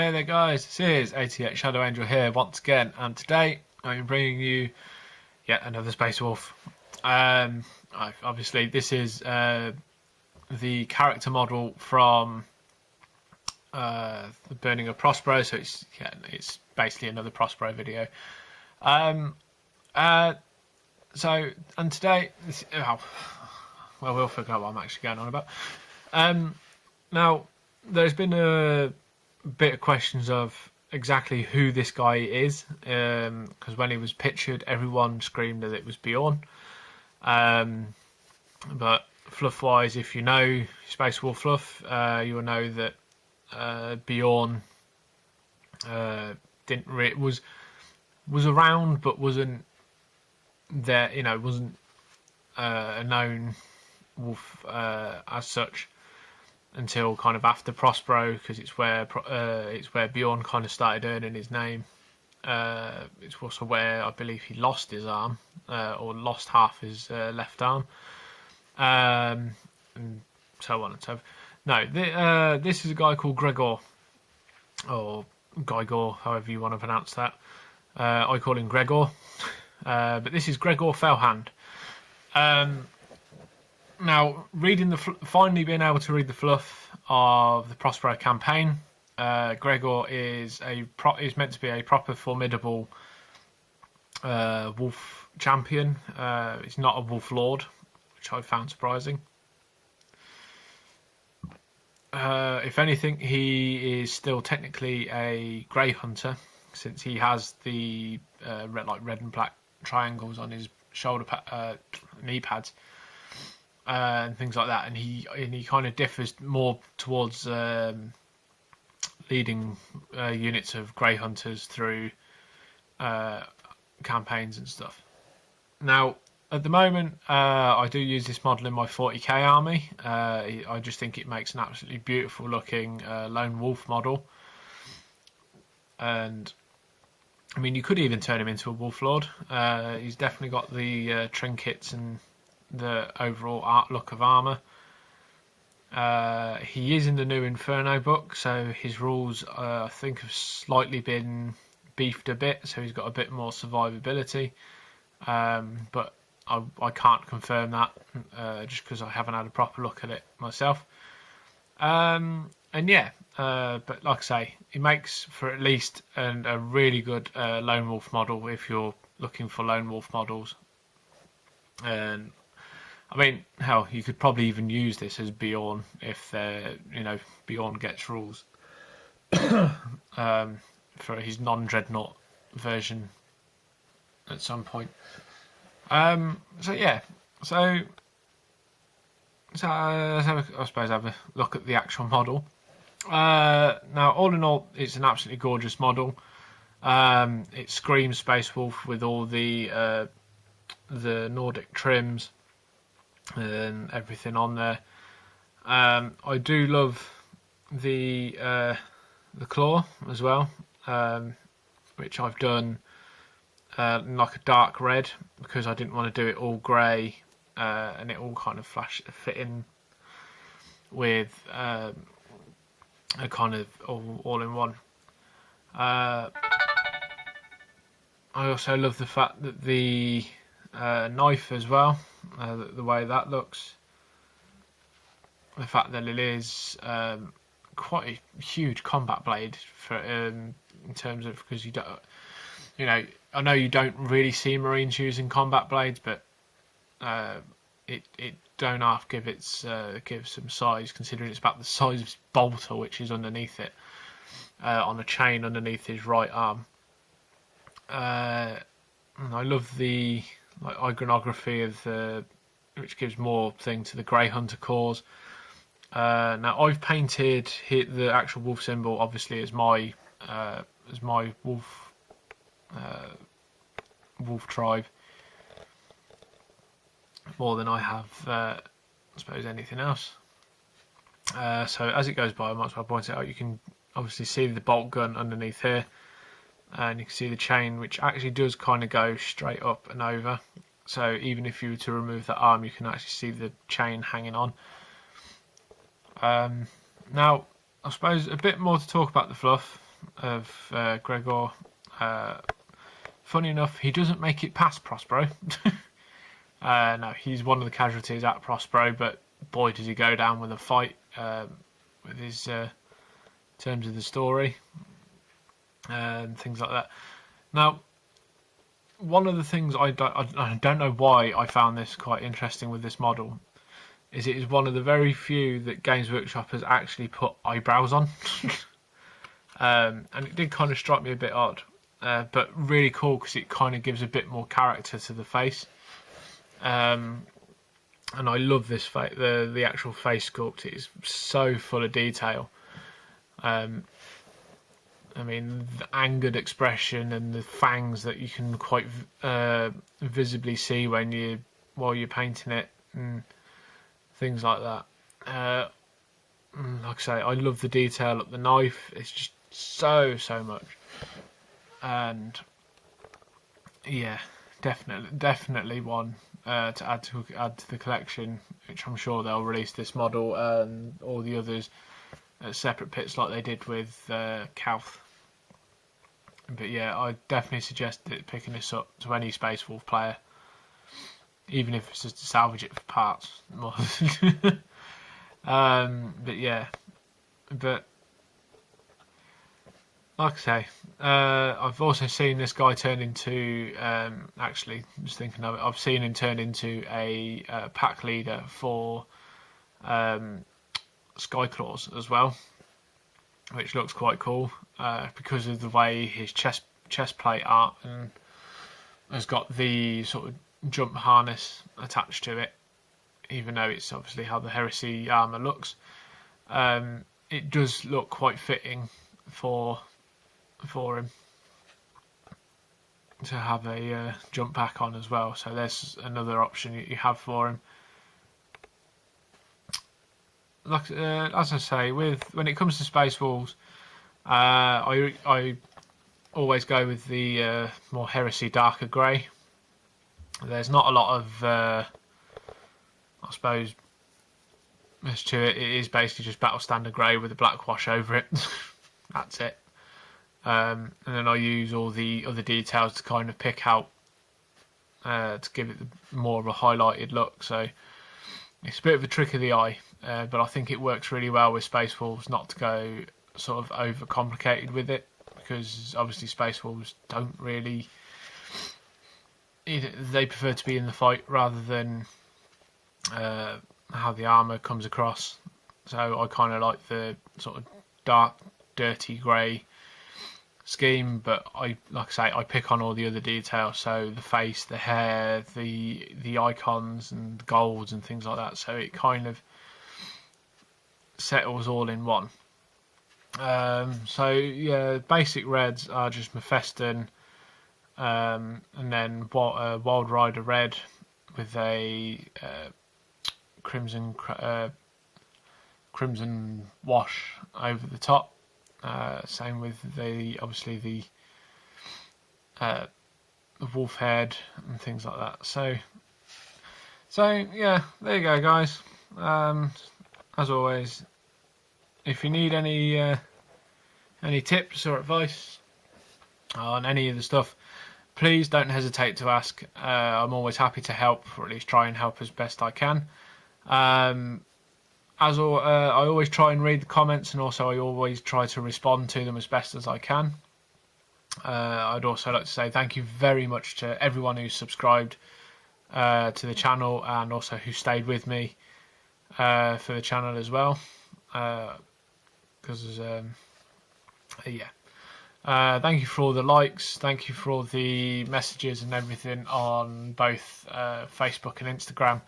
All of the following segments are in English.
Hey there guys, this is 88 ShadowAngel here once again, and today I'm bringing you yet another Space Wolf. Obviously this is the character model from the Burning of Prospero, so it's basically another Prospero video. Today, we'll figure out what I'm actually going on about. Now, there's been a bit of questions of exactly who this guy is, because when he was pictured, everyone screamed that it was Bjorn. But fluff-wise, if you know Space Wolf fluff, you'll know that Bjorn was around, but wasn't there. Wasn't a known wolf as such until kind of after Prospero, because it's where Bjorn kind of started earning his name. It's also where I believe he lost his arm, or lost half his left arm, and so on and so forth. No, this is a guy called Geigor, or Geigor, however you want to pronounce that. I call him Geigor, but this is Geigor Fellhand. Now, finally being able to read the fluff of the Prospero campaign, Geigor is meant to be a proper formidable wolf champion. He's not a wolf lord, which I found surprising. If anything, he is still technically a grey hunter, since he has the red and black triangles on his shoulder knee pads. And things like that, and he kind of differs more towards leading units of grey hunters through campaigns and stuff. Now, at the moment, I do use this model in my 40k army. I just think it makes an absolutely beautiful looking lone wolf model, and I mean, you could even turn him into a wolf lord. He's definitely got the trinkets and the overall art look of armour. He is in the new Inferno book, so his rules I think have slightly been beefed a bit, so he's got a bit more survivability, but I can't confirm that just because I haven't had a proper look at it myself. But like I say, it makes for at least a really good lone wolf model if you're looking for lone wolf models. And I mean, hell, you could probably even use this as Bjorn if Bjorn gets rules for his non-dreadnought version at some point. Let's have a look at the actual model. Now, all in all, it's an absolutely gorgeous model. It screams Space Wolf with all the Nordic trims and everything on there. I do love the claw as well, which I've done like a dark red, because I didn't want to do it all grey, and it all kind of fit in with a kind of all in one. I also love the fact that the knife as well, the way that looks, the fact that it is quite a huge combat blade for in terms of, because you don't, I know you don't really see Marines using combat blades, but it don't half give some size, considering it's about the size of his bolter, which is underneath it, on a chain underneath his right arm. And I love the iconography of which gives more thing to the Grey Hunter cause. Now, I've painted the actual wolf symbol, obviously, as my wolf tribe, more than I have, I suppose, anything else. So as it goes by, I might as well point it out. You can obviously see the bolt gun underneath here, and you can see the chain, which actually does kind of go straight up and over. So even if you were to remove the arm, you can actually see the chain hanging on. Now, I suppose a bit more to talk about the fluff. of Geigor. Funny enough, he doesn't make it past Prospero. No, he's one of the casualties at Prospero, but boy does he go down with a fight with his terms of the story and things like that. Now, one of the things I don't know why I found this quite interesting with this model is it is one of the very few that Games Workshop has actually put eyebrows on. And it did kind of strike me a bit odd, but really cool because it kind of gives a bit more character to the face. And I love this the actual face sculpt. It is so full of detail. I mean, the angered expression and the fangs that you can quite visibly see while you're painting it and things like that. Like I say, I love the detail of the knife. It's just so much, and yeah, definitely one to add to the collection, which I'm sure they'll release this model and all the others at separate pits like they did with Calth. But yeah, I definitely suggest picking this up to any Space Wolf player, even if it's just to salvage it for parts. But yeah, but like I say, I've also seen this guy turn into, actually, just thinking of it, I've seen him turn into a pack leader for Skyclaws as well, which looks quite cool because of the way his chest plate art and has got the sort of jump harness attached to it, even though it's obviously how the Heresy armour looks. It does look quite fitting for him to have a jump pack on as well, so there's another option you have for him. Like as I say, when it comes to Space Wolves, I always go with the more Heresy darker grey. There's not a lot of I suppose as to it. It is basically just battle standard grey with a black wash over it. That's it. And then I use all the other details to kind of pick out to give it more of a highlighted look. So it's a bit of a trick of the eye, but I think it works really well with Space Wolves not to go sort of over complicated with it, because obviously Space Wolves don't really, they prefer to be in the fight rather than how the armour comes across. So I kind of like the sort of dark, dirty grey scheme, but like I say, I pick on all the other details, so the face, the hair, the icons and the golds and things like that, so it kind of settles all in one. So yeah, basic reds are just Mephiston, and then Wild Rider red with a crimson wash over the top. Same with the wolf head and things like that. So yeah, there you go, guys. As always, if you need any tips or advice on any of the stuff, please don't hesitate to ask. I'm always happy to help, or at least try and help as best I can. I always try and read the comments, and also I always try to respond to them as best as I can. I'd also like to say thank you very much to everyone who's subscribed to the channel, and also who stayed with me for the channel as well. Because thank you for all the likes, thank you for all the messages and everything on both Facebook and Instagram,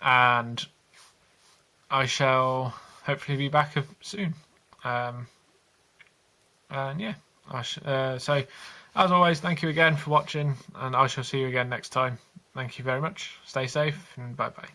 and I shall hopefully be back soon. And yeah, so as always, thank you again for watching, and I shall see you again next time. Thank you very much. Stay safe, and bye bye.